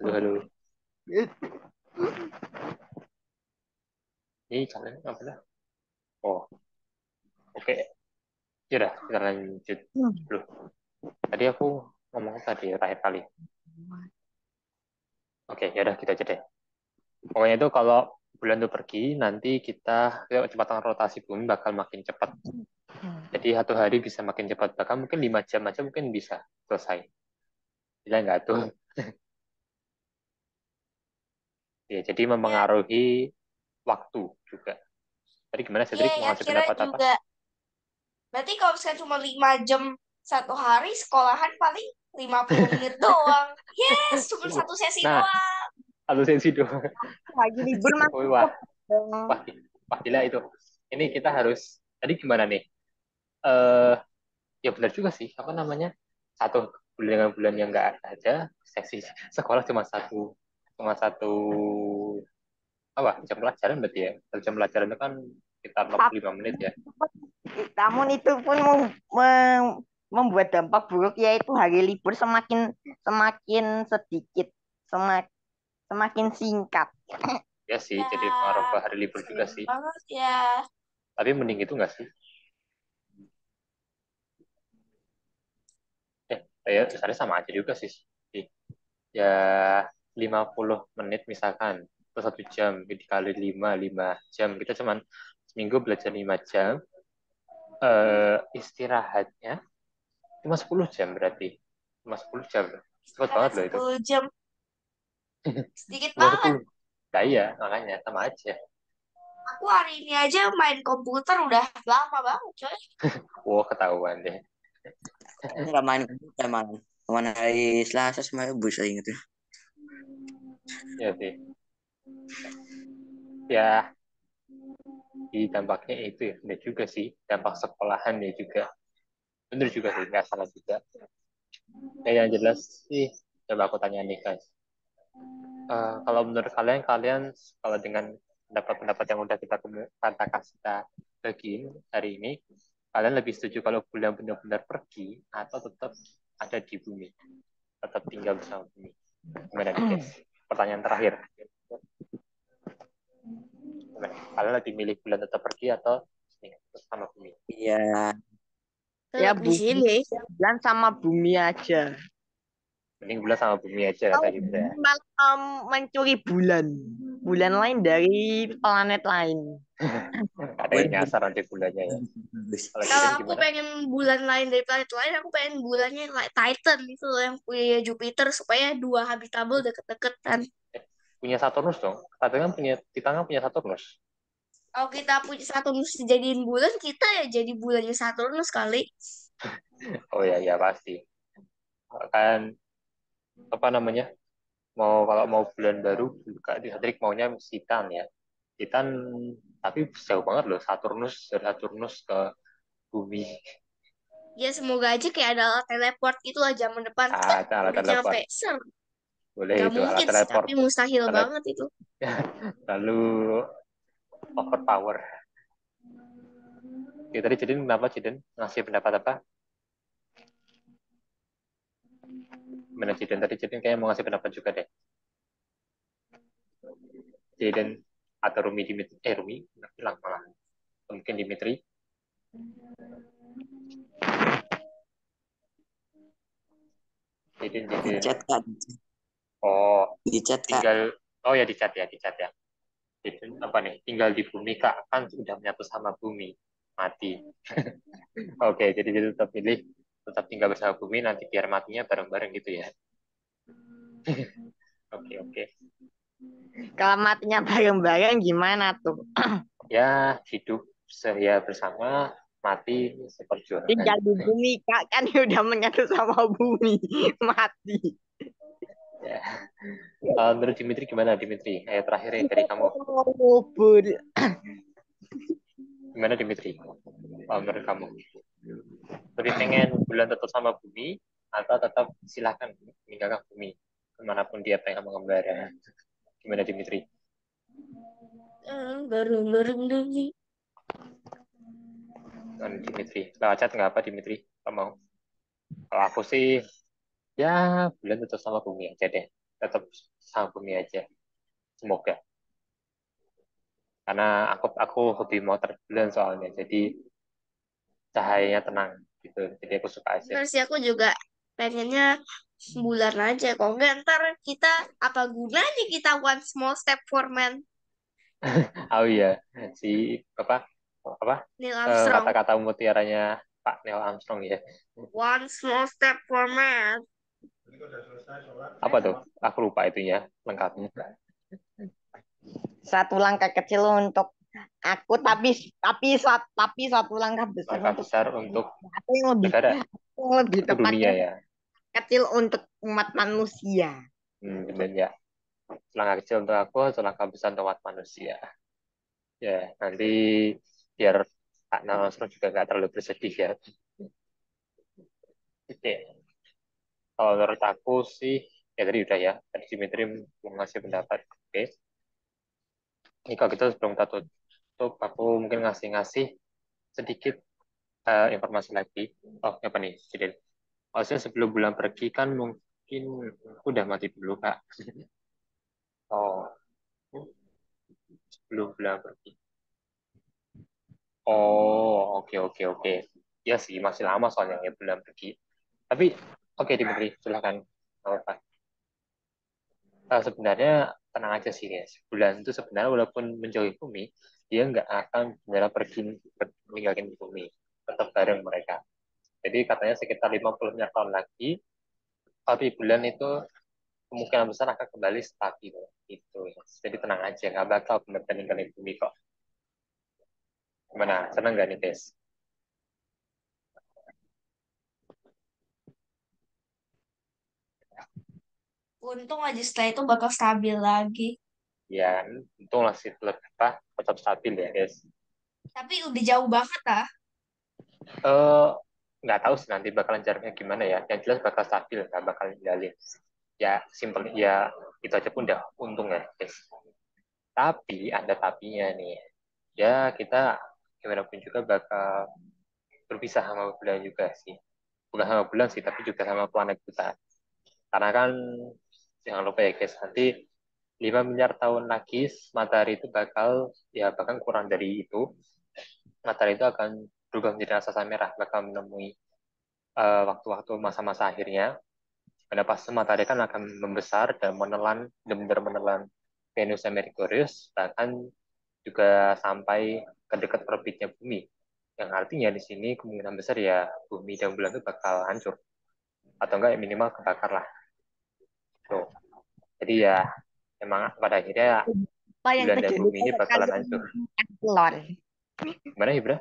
Halo. Ini kalian apa dah? Oh, oke. Ya udah, kita lanjut dulu. Tadi aku ngomong tadi terakhir kali. Oke, ya udah kita aja deh. Pokoknya itu kalau bulan itu pergi, nanti kecepatan rotasi bumi bakal makin cepat. Jadi satu hari bisa makin cepat. Bahkan mungkin 5 jam aja mungkin bisa selesai. Gila nggak tuh? Ya, jadi Ya, mempengaruhi waktu juga. Tadi gimana ya, Cedric mau ya ngasih kira pendapat apa? juga. Berarti kalau misalnya cuma 5 jam satu hari, sekolahan paling 50 menit doang. Yes, cuma satu sesi Nah, doang. satu sensi doang. Lagi libur masih Wah, dong. wah, wah gila itu. Ini kita harus, tadi gimana nih? Eh, ya benar juga sih. Apa namanya? Satu bulan dengan bulan yang nggak ada, sesi sekolah cuma satu apa jam pelajaran berarti ya. Satu jam pelajaran itu kan sekitar 45 menit ya. Namun itu pun membuat dampak buruk yaitu hari libur semakin semakin sedikit, semakin singkat. Ya sih, Ya, jadi pengaruh ke hari libur juga sayang sih. banget ya. Tapi mending itu nggak sih? Ya misalnya sama aja juga sih. Ya 50 menit misalkan, atau 1 jam, dikali 5 jam. Kita cuman seminggu belajar 5 jam, istirahatnya cuma 10 jam berarti. Cuma 10 jam. Cepat banget Istirahat loh itu. 10 jam. Sedikit Cuma banget. 10. Nah iya, makanya sama aja. Aku hari ini aja main komputer udah lama banget, coy. Wow, ketahuan deh. Aku nggak main komputer malam. Kemana hari Selasa semuanya bisa inget ya. Ya sih. Ya, di dampaknya itu ya. Benar juga sih. Dampak sekolahan ya juga. Benar juga sih, nggak salah juga. Ya, yang jelas sih, coba aku tanya nih guys. Kalau menurut kalian kalau dengan pendapat-pendapat yang udah katakan kita bagiin hari ini, kalian lebih setuju kalau bulan benar-benar pergi atau tetap ada di bumi, tetap tinggal bersama bumi? Gimana nih guys? Pertanyaan terakhir. Gimana? Kalian lebih milih bulan tetap pergi atau tetap sama bumi? Iya, Ya Tetap di bumi sini. dan sama bumi aja. Mending bulan sama bumi aja Tahu kata gitu bumi ya. malah mencuri bulan. bulan lain dari planet lain. Ada yang nyasar nanti bulannya ya. Kalau Kalau Jiden aku gimana? pengen bulan lain dari planet lain, aku pengen bulannya kayak Titan itu loh, yang punya Jupiter, supaya dua habitable deket-deketan. Punya Saturnus dong. Katanya kan punya Titan kan punya Saturnus. Kalau kita punya Saturnus dijadiin bulan, kita ya jadi bulannya Saturnus kali. Oh ya ya pasti. Kan apa namanya? Kalau mau bulan baru Kak Dihadrik maunya Titan ya. Titan tapi jauh banget loh Saturnus dari Saturnus ke bumi. Ya semoga aja kayak ada alat teleport gitu lah zaman depan. Ada alat Udah nyampe, teleport. Boleh nggak itu alat mungkin sih, teleport. tapi mustahil Tele- banget itu. Lalu overpower. Ya, tadi Ciden kenapa Ciden ngasih pendapat apa? Mana Ciden tadi Ciden kayaknya mau ngasih pendapat juga deh. Ciden atau Rumi Dimitri? Rumi nggak bilang malah. Mungkin Dimitri. Di Ciden. chat kak, Oh, di chat kak. tinggal. Oh ya di chat ya. Ciden apa nih? Tinggal di bumi kak kan sudah menyatu sama bumi mati. Oke, jadi dia tetap pilih tetap tinggal bersama bumi nanti biar matinya bareng-bareng gitu ya. Oke oke. Kalau matinya bareng-bareng gimana tuh? Ya hidup seria bersama mati seperjuangan. Tinggal di bumi Kak kan udah menyatu sama bumi. Mati. Ya. Menurut Dimitri gimana Dimitri? Terakhir ya dari kamu. Oh, Gimana Dimitri? Menurut kamu? Lebih pengen bulan tetap sama bumi atau tetap silakan meninggalkan bumi kemanapun dia pengen mengembara? Gimana Dimitri? Baru nih. Dimitri, lewat chat nggak apa Dimitri? Kamu mau? Kalau aku sih ya bulan tetap sama bumi aja deh. Tetap sama bumi aja. Semoga. Karena aku hobi motret bulan soalnya. Jadi cahayanya tenang gitu. Jadi aku suka aja. Bener sih, aku juga pengennya bulan aja. Kalau nggak ntar kita, apa gunanya kita one small step for man, Oh iya, si apa apa Neil Armstrong. kata-kata mutiaranya Pak Neil Armstrong ya. One small step for man. Apa tuh? Aku lupa itunya lengkapnya. satu langkah kecil untuk aku tapi satu langkah besar Langkah untuk besar untuk aku negara yang lebih atau dunia tepatnya ya. kecil untuk umat manusia. Benar ya. Langkah kecil untuk aku, langkah besar untuk umat manusia. Ya, nanti biar Pak Neil Armstrong juga nggak terlalu bersedih ya. Oke. Kalau menurut aku sih, ya tadi udah ya. Tadi Dimitri mau ngasih pendapat. Oke. Ini kalau kita sebelum kita tutup, aku mungkin ngasih-ngasih sedikit informasi lagi. Oh, apa nih, jadi maksudnya sebelum bulan pergi kan mungkin udah mati dulu, Kak. Oh, sebelum bulan pergi. Oh, oke, oke, oke. Ya sih, masih lama soalnya ya bulan pergi. Tapi, oke, Dimitri, silakan. Nggak apa-apa. Sebenarnya tenang aja sih, guys. Bulan itu sebenarnya walaupun menjauhi bumi, dia nggak akan benar pergi meninggalkan bumi. Tetap bareng mereka. Jadi katanya sekitar 50 miliar tahun lagi, tapi bulan itu kemungkinan besar akan kembali stabil gitu ya. Jadi tenang aja, nggak bakal benar-benar ninggalin bumi kok. Gimana? Seneng nggak nih, Tes? Untung aja setelah itu bakal stabil lagi. Ya, untung masih tetap stabil ya, guys. Tapi udah jauh banget lah. Eh, nggak tahu sih nanti bakalan jaraknya gimana ya. Yang jelas bakal stabil, nggak bakal ninggalin. Ya, simple. Ya, itu aja pun udah untung ya, guys. Tapi ada tapinya nih. Ya, kita gimana pun juga bakal berpisah sama bulan juga sih. Bukan sama bulan sih, tapi juga sama planet kita. Karena kan jangan lupa ya guys, nanti 5 miliar tahun lagi matahari itu bakal ya bahkan kurang dari itu. Matahari itu akan berubah menjadi raksasa merah, bakal menemui waktu-waktu masa-masa akhirnya. Pada pas matahari kan akan membesar dan menelan, benar-benar menelan Venus dan Merkurius bahkan juga sampai ke dekat orbitnya bumi. Yang artinya di sini kemungkinan besar ya bumi dan bulan itu bakal hancur. Atau enggak minimal kebakar lah. Tuh. Jadi ya emang pada akhirnya Apa yang bulan dan terjadi bumi ini kalau bakalan kalian hancur. menemukan telur? Gimana Ibra?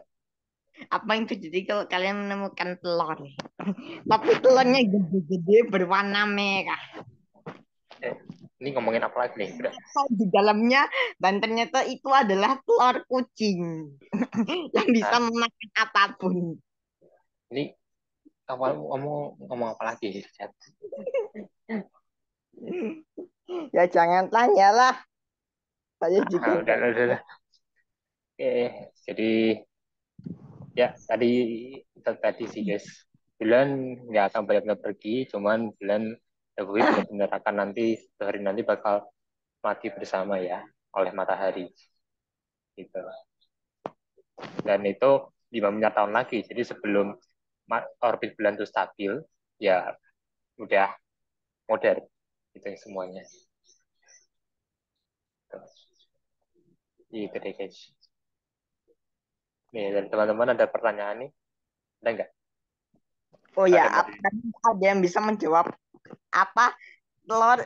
Apa yang terjadi kalau kalian menemukan telur? Tapi telurnya gede-gede berwarna merah. Ini ngomongin apa lagi nih Ibra? Di dalamnya dan ternyata itu adalah telur kucing yang bisa Nah, memakan apapun. ini awal ngomong apa lagi? Chat? Ya jangan tanyalah. Saya juga Udah. Oke, jadi ya tadi sih guys. Bulan nggak akan benar-benar pergi, cuman bulan dan bumi benar-benar akan nanti sehari nanti bakal mati bersama ya oleh matahari gitu. Dan itu 5 miliar tahun lagi. Jadi sebelum orbit bulan itu stabil, ya udah modern gitu semuanya. Gitu deh guys. Nih, dan teman-teman ada pertanyaan nih? Ada nggak? oh ya, Ada mau ada yang bisa menjawab apa telur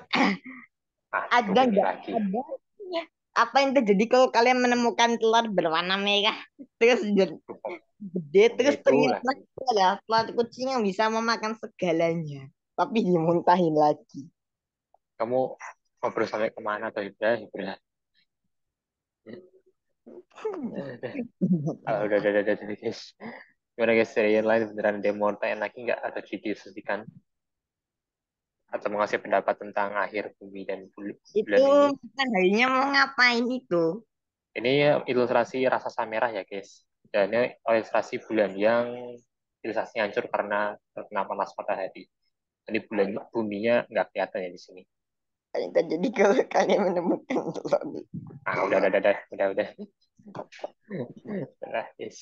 ada ini nggak lagi. ada apa yang terjadi kalau kalian menemukan telur berwarna merah terus gede terus Itu ternyata lagi. itu adalah telur kucing yang bisa memakan segalanya tapi dimuntahin lagi. Kamu ngobrol sampai kemana tuh Ibra? Ibra. Udah, guys. Gimana guys, seri yang lain beneran ada yang mau tanya lagi nggak? Atau didiskusikan? Atau mau ngasih pendapat tentang akhir bumi dan Itu bulan ini? harinya mau ngapain itu? Ini ilustrasi raksasa merah ya guys. Dan ini ilustrasi bulan yang ilustrasinya hancur karena terkena panas matahari. Jadi bulan buminya nggak kelihatan ya di sini. Apa yang terjadi kalau kalian menemukan telur? Udah. Udah, guys.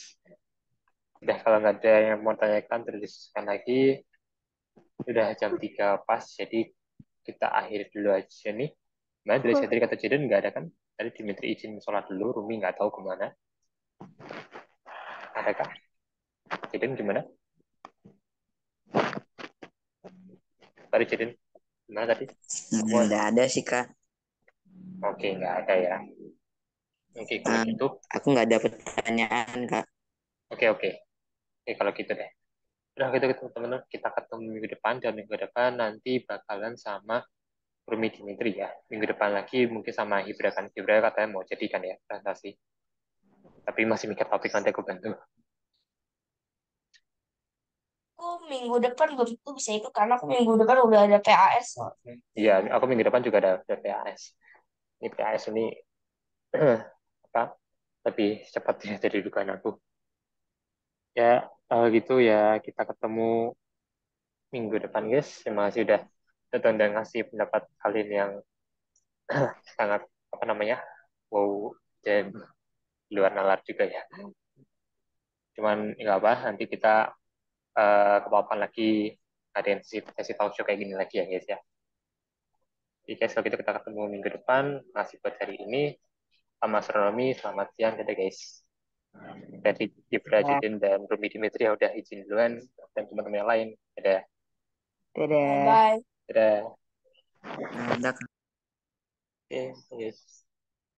Udah kalau nggak ada yang mau tanyakan terus diskusikan lagi. Udah jam 3 pas, jadi kita akhiri dulu aja nih. Nah, dari Cedric kata Jaden nggak ada kan? Tadi Dimitri izin sholat dulu, Rumi nggak tahu kemana. Adakah? Jaden gimana? Tadi Jaden gimana tadi? Nggak ada sih Kak. Oke, nggak ada ya. Oke, kalau Eh, gitu. aku nggak ada pertanyaan Kak. Oke. Oke, kalau gitu deh. Udah gitu teman-teman, kita ketemu minggu depan dan minggu depan nanti bakalan sama Rumi Dimitri ya. Minggu depan lagi mungkin sama Hibra kan. Hibra katanya mau jadikan ya presentasi. Tapi masih mikir topik nanti aku bantu. Aku minggu depan belum tentu bisa ikut karena aku minggu depan udah ada PAS. Iya, aku minggu depan juga ada PAS. Ini PAS ini apa lebih cepat ya dari dugaan aku. Ya, gitu ya kita ketemu minggu depan guys. Terima kasih udah datang dan ngasih pendapat kalian yang sangat apa namanya wow dan luar nalar juga ya. Cuman nggak apa, nanti kita kepapan lagi ada yang sesi talk show kayak gini lagi ya guys ya. Jadi guys, kalau gitu kita ketemu minggu depan. Masih buat hari ini. Sama astronomi, selamat siang, dadah guys. Dari Ibra Ya, Judin dan Rumi Dimitri yang udah izin duluan, dan teman-teman yang lain. Dadah. dadah. Bye-bye. Dadah. Nggak ada Kak. Oke, okay, guys.